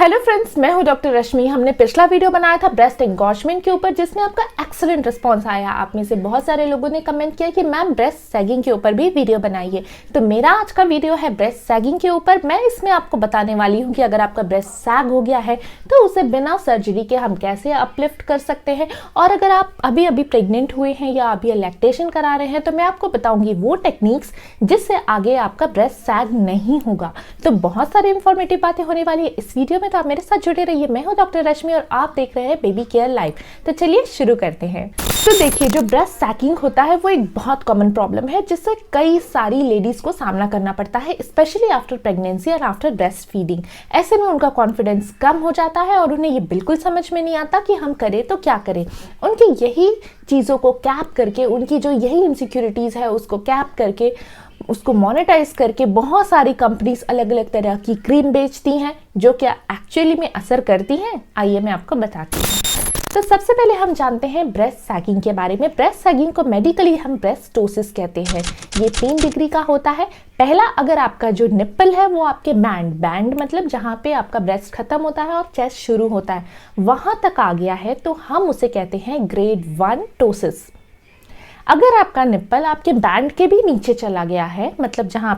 Hello friends, मैं हूं doctor रश्मि। हमने पिछला वीडियो बनाया था ब्रेस्ट एंगॉर्जमेंट के ऊपर, जिसमें आपका एक्सीलेंट रिस्पांस आया। आप में से बहुत सारे लोगों ने कमेंट किया कि मैम ब्रेस्ट सैगिंग के ऊपर भी वीडियो बनाइए। तो मेरा आज का वीडियो है ब्रेस्ट सैगिंग के ऊपर। मैं इसमें आपको बताने वाली हूँ कि अगर आपका ब्रेस्ट सैग हो गया है तो उसे बिना सर्जरी के हम कैसे अपलिफ्ट कर सकते हैं। और अगर आप अभी अभी प्रेग्नेंट हुए हैं या अभी लैक्टेशन करा रहे हैं तो मैं आपको बताऊंगी वो टेक्निक्स जिससे आगे आपका ब्रेस्ट सैग नहीं होगा। तो बहुत सारी इंफॉर्मेटिव बातें होने वाली है इस वीडियो में, तो आप मेरे साथ जुड़े रहिए। मैं हूं डॉक्टर रश्मि और आप देख रहे हैं बेबी केयर लाइव। तो चलिए शुरू करते हैं। तो देखिए, जो ब्रेस्ट सैगिंग होता है वो एक बहुत कॉमन प्रॉब्लम है जिससे कई सारी लेडीज को सामना करना पड़ता है, स्पेशली आफ्टर प्रेगनेंसी और आफ्टर ब्रेस्ट फीडिंग। ऐसे में उनका कॉन्फिडेंस कम हो जाता है और उन्हें ये बिल्कुल समझ में नहीं आता कि हम करें तो क्या करें। उनकी यही चीज़ों को कैप करके, उनकी जो यही इनसिक्योरिटीज़ है उसको कैप करके, उसको मोनेटाइज करके बहुत सारी कंपनीज अलग अलग तरह की क्रीम बेचती हैं जो क्या एक्चुअली में असर करती हैं। आइए मैं आपको बताती हूँ। तो सबसे पहले हम जानते हैं ब्रेस्ट सैगिंग के बारे में। ब्रेस्ट सैगिंग को मेडिकली हम ब्रेस्टोसिस कहते हैं। ये 3 डिग्री का होता है। पहला, अगर आपका जो निप्पल है वो आपके बैंड मतलब जहाँ पे आपका ब्रेस्ट खत्म होता है और चेस्ट शुरू होता है, वहाँ तक आ गया है तो हम उसे कहते हैं ग्रेड 1 टोसिस। अगर आपका निप्पल आपके बैंड के भी नीचे चला गया है, मतलब जहाँ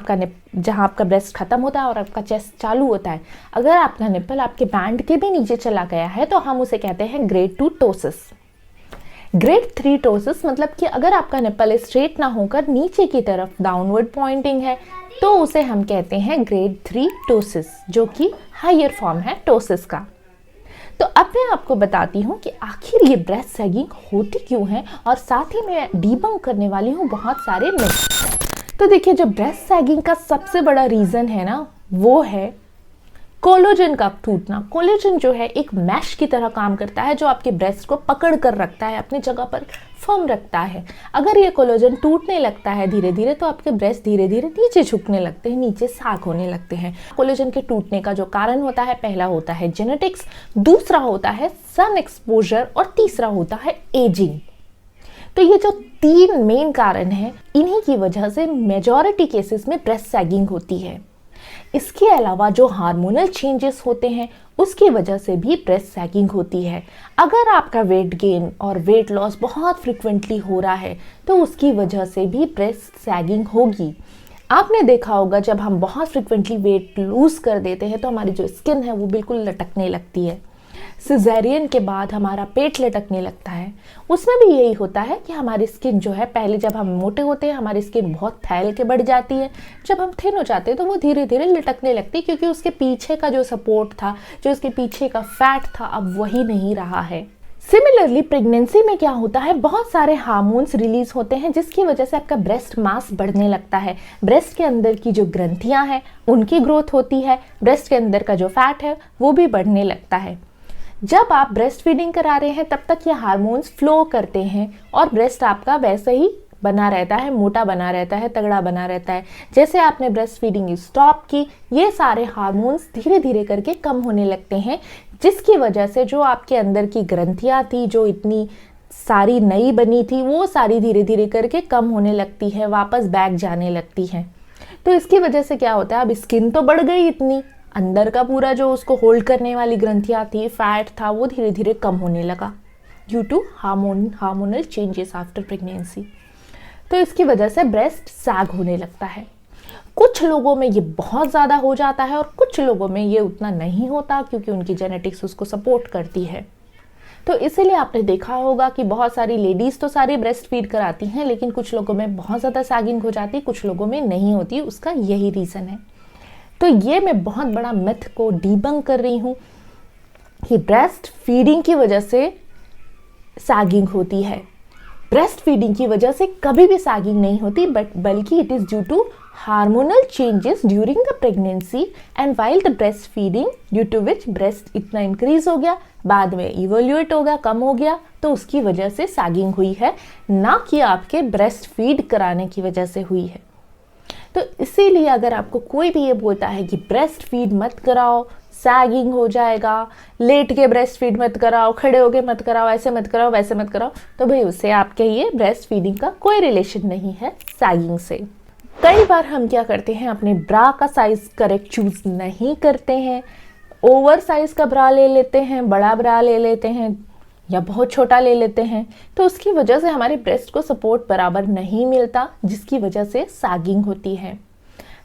आपका ब्रेस्ट खत्म होता है और आपका चेस्ट चालू होता है, अगर आपका निप्पल आपके बैंड के भी नीचे चला गया है तो हम उसे कहते हैं ग्रेड 2 टोसिस। ग्रेड 3 टोसिस मतलब कि अगर आपका निप्पल स्ट्रेट ना होकर नीचे की तरफ डाउनवर्ड पॉइंटिंग है तो उसे हम कहते हैं ग्रेड 3 टोसिस, जो कि हायर फॉर्म है टोसिस का। तो अब मैं आपको बताती हूँ कि आखिर ये ब्रेस्ट सैगिंग होती क्यों है और साथ ही मैं डीबंक करने वाली हूँ बहुत सारे मिथ। तो देखिए, जो ब्रेस्ट सैगिंग का सबसे बड़ा रीज़न है ना, वो है कोलेजन का टूटना। कोलेजन जो है एक मैश की तरह काम करता है जो आपके ब्रेस्ट को पकड़ कर रखता है, अपनी जगह पर फर्म रखता है। अगर ये कोलेजन टूटने लगता है धीरे धीरे तो आपके ब्रेस्ट धीरे धीरे नीचे झुकने लगते हैं, नीचे सैग होने लगते हैं। कोलेजन के टूटने का जो कारण होता है, पहला होता है जेनेटिक्स, दूसरा होता है सन एक्सपोजर और तीसरा होता है एजिंग। तो ये जो 3 मेन कारण हैं, इन्हीं की वजह से मेजॉरिटी केसेस में ब्रेस्ट सैगिंग होती है। इसके अलावा जो हार्मोनल चेंजेस होते हैं उसकी वजह से भी ब्रेस्ट सैगिंग होती है। अगर आपका वेट गेन और वेट लॉस बहुत फ्रिक्वेंटली हो रहा है तो उसकी वजह से भी ब्रेस्ट सैगिंग होगी। आपने देखा होगा जब हम बहुत फ्रिक्वेंटली वेट लूज कर देते हैं तो हमारी जो स्किन है वो बिल्कुल लटकने लगती है। सिजेरियन के बाद हमारा पेट लटकने लगता है। उसमें भी यही होता है कि हमारी स्किन जो है, पहले जब हम मोटे होते हैं हमारी स्किन बहुत फैल के बढ़ जाती है, जब हम थिन हो जाते हैं तो वो धीरे धीरे लटकने लगती है, क्योंकि उसके पीछे का जो सपोर्ट था, जो उसके पीछे का फैट था, अब वही नहीं रहा है। सिमिलरली प्रेगनेंसी में क्या होता है, बहुत सारे हार्मोन्स रिलीज होते हैं जिसकी वजह से आपका ब्रेस्ट मास बढ़ने लगता है। ब्रेस्ट के अंदर की जो ग्रंथियां हैं उनकी ग्रोथ होती है, ब्रेस्ट के अंदर का जो फैट है वो भी बढ़ने लगता है। जब आप ब्रेस्ट फीडिंग करा रहे हैं तब तक ये हार्मोन्स फ्लो करते हैं और ब्रेस्ट आपका वैसे ही बना रहता है, मोटा बना रहता है, तगड़ा बना रहता है। जैसे आपने ब्रेस्ट फीडिंग स्टॉप की, ये सारे हार्मोन्स धीरे धीरे करके कम होने लगते हैं, जिसकी वजह से जो आपके अंदर की ग्रंथियां थी, जो इतनी सारी नई बनी थी, वो सारी धीरे धीरे करके कम होने लगती है, वापस बैक जाने लगती है। तो इसकी वजह से क्या होता है, अब स्किन तो बढ़ गई इतनी, अंदर का पूरा जो उसको होल्ड करने वाली ग्रंथियां थी, फैट था, वो धीरे धीरे कम होने लगा due to hormonal changes after pregnancy. तो इसकी वजह से ब्रेस्ट सैग होने लगता है। कुछ लोगों में ये बहुत ज़्यादा हो जाता है और कुछ लोगों में ये उतना नहीं होता, क्योंकि उनकी जेनेटिक्स उसको सपोर्ट करती है। तो इसीलिए आपने देखा होगा कि बहुत सारी लेडीज़ तो सारी ब्रेस्ट फीड कराती हैं, लेकिन कुछ लोगों में बहुत ज़्यादा सैगिंग हो जाती है, कुछ लोगों में नहीं होती। उसका यही रीज़न है। तो ये मैं बहुत बड़ा मिथ को डीबंक कर रही हूँ कि ब्रेस्ट फीडिंग की वजह से सैगिंग होती है। ब्रेस्ट फीडिंग की वजह से कभी भी सैगिंग नहीं होती, बल्कि it is due to hormonal changes during the pregnancy and while the breast feeding, due to which breast इतना इंक्रीज हो गया, बाद में इवोल्यूएट हो गया, कम हो गया, तो उसकी वजह से सैगिंग हुई है, ना कि आपके ब्रेस्ट फीड कराने की वजह से हुई है। तो इसीलिए अगर आपको कोई भी ये बोलता है कि ब्रेस्ट फीड मत कराओ, सैगिंग हो जाएगा, लेट के ब्रेस्ट फीड मत कराओ, खड़े होके मत कराओ, ऐसे मत कराओ, वैसे मत कराओ, तो भाई उससे आपके ये ब्रेस्ट फीडिंग का कोई रिलेशन नहीं है सैगिंग से। कई बार हम क्या करते हैं, अपने ब्रा का साइज करेक्ट चूज नहीं करते हैं, ओवर साइज का ब्रा ले लेते हैं, बड़ा ब्रा ले लेते हैं या बहुत छोटा ले लेते हैं, तो उसकी वजह से हमारे ब्रेस्ट को सपोर्ट बराबर नहीं मिलता, जिसकी वजह से सैगिंग होती है।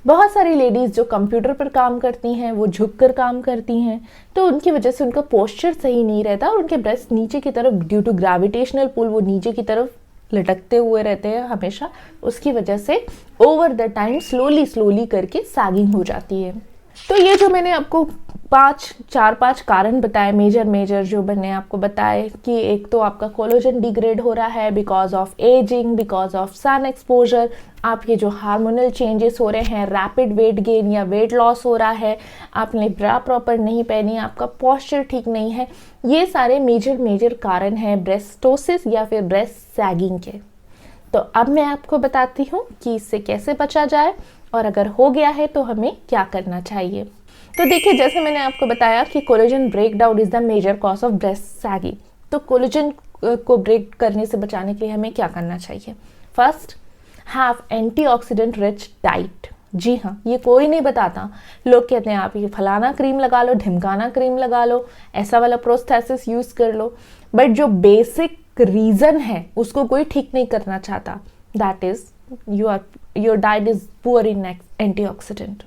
बहुत सारी लेडीज़ जो कंप्यूटर पर काम करती हैं, वो झुक कर काम करती हैं, तो उनकी वजह से उनका पोस्चर सही नहीं रहता और उनके ब्रेस्ट नीचे की तरफ ड्यू टू ग्रेविटेशनल पुल वो नीचे की तरफ लटकते हुए रहते हैं हमेशा। उसकी वजह से ओवर द टाइम स्लोली करके सैगिंग हो जाती है। तो ये जो मैंने आपको 4-5 कारण बताए, मेजर जो मैंने आपको बताए कि एक तो आपका कोलेजन डिग्रेड हो रहा है because of ageing, because of sun exposure, आपके जो हार्मोनल चेंजेस हो रहे हैं, रैपिड वेट गेन या वेट लॉस हो रहा है, आपने ब्रा प्रॉपर नहीं पहनी, आपका पोस्चर ठीक नहीं है, ये सारे मेजर कारण हैं ब्रेस्टोसिस या फिर ब्रेस्ट सैगिंग के। तो अब मैं आपको बताती हूँ कि इससे कैसे बचा जाए और अगर हो गया है तो हमें क्या करना चाहिए। तो देखिए, जैसे मैंने आपको बताया कि collagen break down is the major cause of breast sagging. तो कोलेजन को ब्रेक करने से बचाने के लिए हमें क्या करना चाहिए? First, have antioxidant rich diet. जी हाँ, ये कोई नहीं बताता। लोग कहते हैं आप ये फलाना क्रीम लगा लो, ढिमकाना क्रीम लगा लो, ऐसा वाला प्रोस्थेसिस यूज कर लो, बट जो बेसिक रीजन है उसको कोई ठीक नहीं करना चाहता। That is your diet is poor in antioxidant.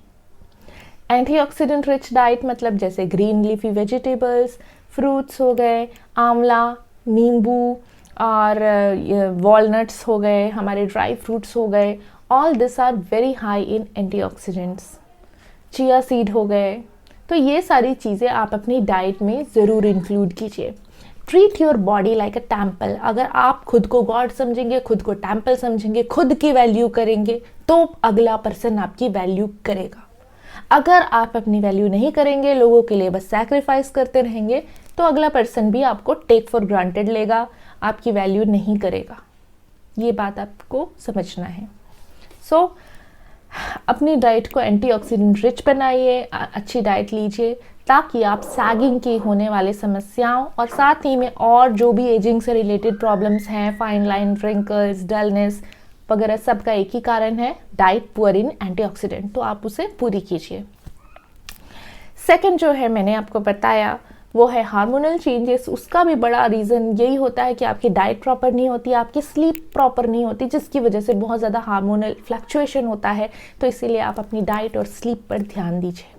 Antioxidant rich diet मतलब जैसे ग्रीन लीफी वेजिटेबल्स, फ्रूट्स हो गए, आंवला, नींबू और वॉलनट्स हो गए, हमारे ड्राई फ्रूट्स हो गए, all this are very high in antioxidants. Chia seed हो गए। तो ये सारी चीज़ें आप अपनी डाइट में ज़रूर इंक्लूड कीजिए। Treat your body like a temple. अगर आप खुद को गॉड समझेंगे, खुद को टेम्पल समझेंगे, खुद की वैल्यू करेंगे, तो अगला पर्सन आपकी वैल्यू करेगा। अगर आप अपनी वैल्यू नहीं करेंगे, लोगों के लिए बस सैक्रिफाइस करते रहेंगे, तो अगला पर्सन भी आपको टेक फॉर ग्रांटेड लेगा, आपकी वैल्यू नहीं करेगा। ये बात आपको समझना है। सो अपनी डाइट को एंटीऑक्सीडेंट रिच बनाइए, अच्छी डाइट लीजिए, ताकि आप सैगिंग की होने वाली समस्याओं और साथ ही में और जो भी एजिंग से रिलेटेड प्रॉब्लम्स हैं, फाइन लाइन, रिंकल्स, डलनेस वगैरह, सबका एक ही कारण है, डाइट पुअर इन एंटीऑक्सीडेंट, तो आप उसे पूरी कीजिए। सेकंड जो है मैंने आपको बताया वो है हार्मोनल चेंजेस। उसका भी बड़ा रीज़न यही होता है कि आपकी डाइट प्रॉपर नहीं होती, आपकी स्लीप प्रॉपर नहीं होती, जिसकी वजह से बहुत ज़्यादा हार्मोनल फ्लक्चुएशन होता है। तो इसीलिए आप अपनी डाइट और स्लीप पर ध्यान दीजिए।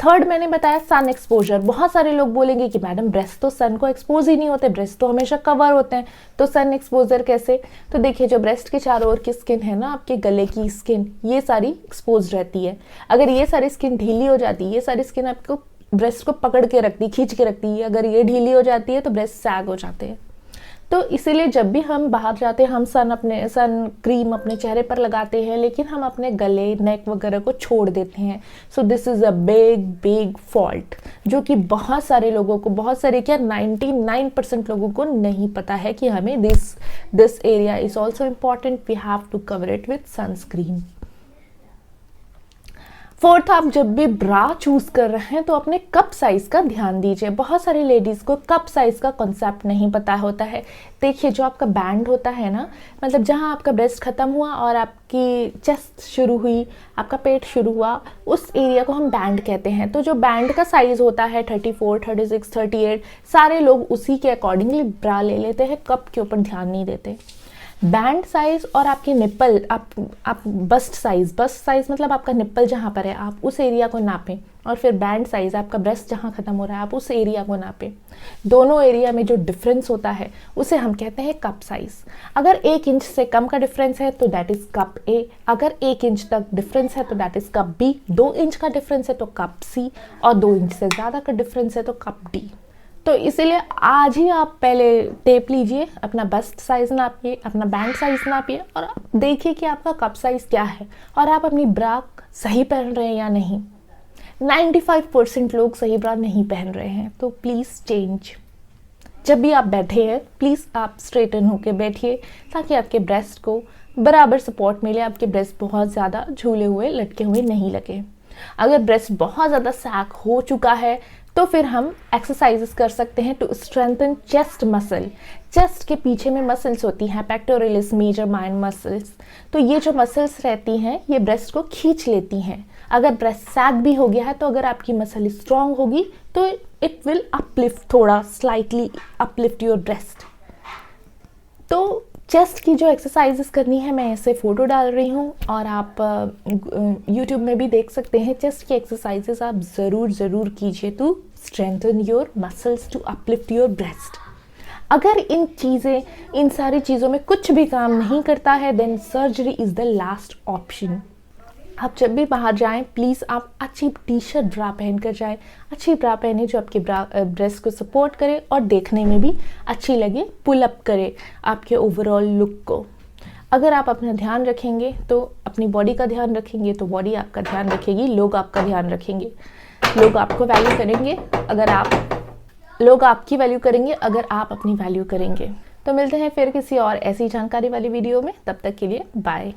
थर्ड मैंने बताया सन एक्सपोजर। बहुत सारे लोग बोलेंगे कि मैडम ब्रेस्ट तो सन को एक्सपोज ही नहीं होते, ब्रेस्ट तो हमेशा कवर होते हैं, तो सन एक्सपोजर कैसे? तो देखिए, जो ब्रेस्ट के चारों ओर की स्किन है ना, आपके गले की स्किन, ये सारी एक्सपोज रहती है। अगर ये सारी स्किन ढीली हो जाती है, ये सारी स्किन आपको ब्रेस्ट को पकड़ के रखती, खींच के रखती है, अगर ये ढीली हो जाती है तो ब्रेस्ट सैग हो जाते हैं। तो इसीलिए जब भी हम बाहर जाते हैं, हम सन क्रीम अपने चेहरे पर लगाते हैं, लेकिन हम अपने गले, नेक वगैरह को छोड़ देते हैं। So this is a big fault, जो कि बहुत सारे लोगों को, बहुत सारे क्या 99% लोगों को नहीं पता है कि हमें this area is also important, we have to cover it with sunscreen. Fourth, आप जब भी ब्रा चूज कर रहे हैं तो अपने कप साइज का ध्यान दीजिए। बहुत सारी लेडीज को कप साइज का कॉन्सेप्ट नहीं पता होता है। देखिए, जो आपका बैंड होता है ना, मतलब जहां आपका ब्रेस्ट खत्म हुआ और आपकी चेस्ट शुरू हुई, आपका पेट शुरू हुआ, उस एरिया को हम बैंड कहते हैं। तो जो बैंड का साइज होता है 34, 36, 38, सारे लोग उसी के अकॉर्डिंगली ब्रा ले लेते हैं, कप के ऊपर ध्यान नहीं देते। बैंड साइज और आपके निप्पल, आप बस्ट साइज मतलब आपका निप्पल जहाँ पर है, आप उस एरिया को नापें, और फिर बैंड साइज आपका ब्रेस्ट जहाँ खत्म हो रहा है, आप उस एरिया को नापें। दोनों एरिया में जो डिफरेंस होता है उसे हम कहते हैं कप साइज। अगर 1 इंच से कम का डिफरेंस है तो दैट इज कप ए, अगर 1 इंच तक डिफरेंस है तो that is cup B, 2 inch का डिफरेंस है तो कप सी, और 2 इंच से ज़्यादा का डिफरेंस है तो कप डी। तो इसीलिए आज ही आप पहले टेप लीजिए, अपना बस्ट साइज नापिए, अपना बैंड साइज नापिए, और देखिए कि आपका कप साइज क्या है और आप अपनी ब्रा सही पहन रहे हैं या नहीं। 95% लोग सही ब्रा नहीं पहन रहे हैं, तो प्लीज़ चेंज। जब भी आप बैठे हैं प्लीज़ आप स्ट्रेटन होके बैठिए, ताकि आपके ब्रेस्ट को बराबर सपोर्ट मिले, आपके ब्रेस्ट बहुत ज़्यादा झूले हुए, लटके हुए नहीं लगे। अगर ब्रेस्ट बहुत ज़्यादा सैग हो चुका है, तो फिर हम एक्सरसाइजेस कर सकते हैं to strengthen chest muscle. Chest के पीछे में मसल्स होती हैं, पेक्टोरियलिस, मेजर माइंड मसल्स। तो ये जो मसल्स रहती हैं ये ब्रेस्ट को खींच लेती हैं। अगर ब्रेस्ट सैग भी हो गया है तो अगर आपकी मसल स्ट्रांग होगी तो इट विल अपलिफ्ट, थोड़ा स्लाइटली अपलिफ्ट योर ब्रेस्ट। तो चेस्ट की जो एक्सरसाइजेस करनी है, मैं ऐसे फ़ोटो डाल रही हूँ और आप यूट्यूब में भी देख सकते हैं। चेस्ट की एक्सरसाइजेस आप ज़रूर कीजिए to strengthen your muscles, to uplift your breast. अगर इन सारी चीज़ों में कुछ भी काम नहीं करता है then surgery is the last option. आप जब भी बाहर जाएं प्लीज़ आप अच्छी टी शर्ट ब्रा पहन कर जाएं, अच्छी ब्रा पहने जो आपके ब्रेस्ट को सपोर्ट करे और देखने में भी अच्छी लगे, पुल अप करे आपके ओवरऑल लुक को। अगर आप अपना ध्यान रखेंगे तो अपनी बॉडी का ध्यान रखेंगे तो बॉडी आपका ध्यान रखेगी, लोग आपका ध्यान रखेंगे, लोग आपको वैल्यू करेंगे लोग आपकी वैल्यू करेंगे अगर आप अपनी वैल्यू करेंगे। तो मिलते हैं फिर किसी और ऐसी जानकारी वाली वीडियो में, तब तक के लिए बाय।